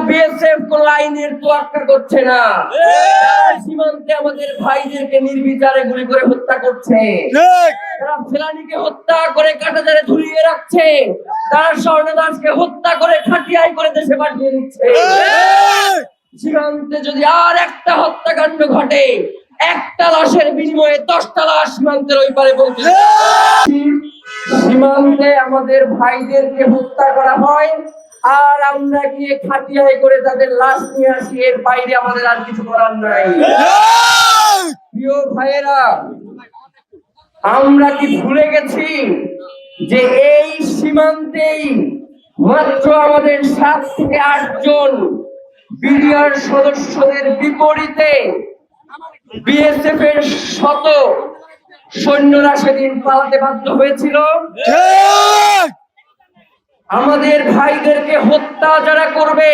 BSF কোন আইনের তোয়াক্কা করছে না। সীমান্তে আমাদের ভাইদেরকে নির্বিচারে গুলি করে হত্যা করছে। তারা ফেলানীকে হত্যা করে কাঁটাতারে ঝুলিয়ে রাখছে। তারা স্বর্ণদাসকে হত্যা করে খাটিয়াই করে দেশে পাঠিয়ে দিচ্ছে। সীমান্তে যদি আর একটা হত্যাকাণ্ড ঘটে, একটা লাশের বিনিময়ে 10টা লাশ সীমান্তের ওই পারে পৌঁছে। সীমান্তে আমাদের ভাইদেরকে হত্যা করা হয়, আর আমরা গিয়ে খাটিয়ায় করে তাদের লাশ নিয়ে আসি। এর বাইরে আমাদের আর কিছু করার নাই। প্রিয় ভাইয়েরা, আমরা কি ভুলে গেছি যে এই সীমান্তেই মাত্র আমাদের 7 থেকে 8 জন বিডিআর সদস্যদের বিপরীতে বিএসএফ এর শত সৈন্যরা সেদিন পালাতে বাধ্য হয়েছিল। আমাদের ভাইদেরকে হত্যা যারা করবে,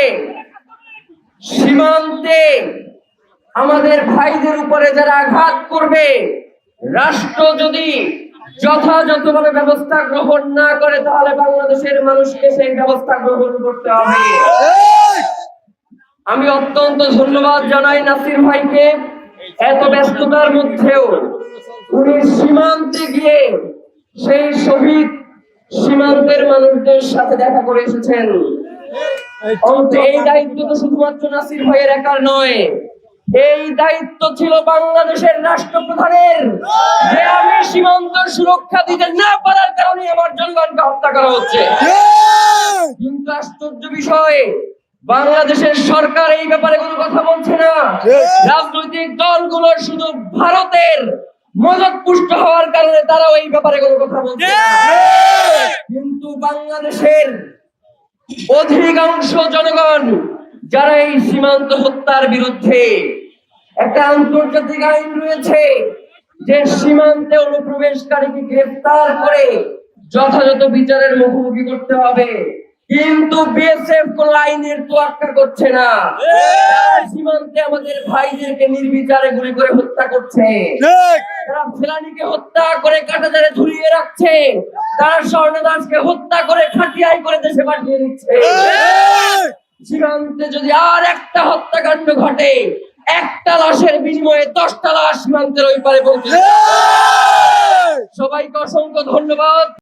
সীমান্তে আমাদের ভাইদের উপরে যারা আঘাত করবে, রাষ্ট্র যদি যথাযথভাবে ব্যবস্থা গ্রহণ না করে, তাহলে বাংলাদেশের মানুষকে সেই ব্যবস্থা গ্রহণ করতে হবে। আমি অত্যন্ত ধন্যবাদ জানাই নাসির ভাইকে। এত ব্যস্ততার মধ্যেও উনি সীমান্তে গিয়ে সেই শহীদ সীমান্তের মানুষদের সাথে দেখা করে এসেছেন। এই দায়িত্ব তো শুধুমাত্র নাসির ভাইয়ের একার নয়, এই দায়িত্ব ছিল বাংলাদেশের রাষ্ট্রপ্রধানের, যে আমি সীমান্ত সুরক্ষা দিতে না পারার কারণে আমার জনগণকে হত্যা করা হচ্ছে। কিন্তু আশ্চর্য বিষয়, বাংলাদেশের সরকার এই ব্যাপারে কোনো কথা বলছে না। রাজনৈতিক দলগুলো শুধু ভারতের মদত পুষ্ট হওয়ার কারণে তারাও এই ব্যাপারে কোনো কথা বলছে না। কিন্তু বাংলাদেশের অধিকাংশ জনগণ যারা এই সীমান্ত হত্যার বিরুদ্ধে, একটা আন্তর্জাতিক আইন রয়েছে যে সীমান্তে অনুপ্রবেশকারীকে গ্রেফতার করে যথাযথ বিচারের মুখোমুখি করতে হবে, কিন্তু বিএসএফ কোন আইনের তোয়াক্কা করছে না। সীমান্তে আমাদের ভাইদেরকে নির্বিচারে গুলি করে হত্যা করছে। তারা ফেলানীকে হত্যা করে কাঁটাতারে ঝুলিয়ে রাখছে। তারা স্বর্ণদাসকে হত্যা করে খাটিয়াই করে দেশে পাঠিয়ে দিচ্ছে। সীমান্তে যদি আর একটা হত্যাকাণ্ড ঘটে, একটা লাশের বিনিময়ে 10টা লাশ সীমান্তের ওই পারে পৌঁছে। সবাইকে অসংখ্য ধন্যবাদ।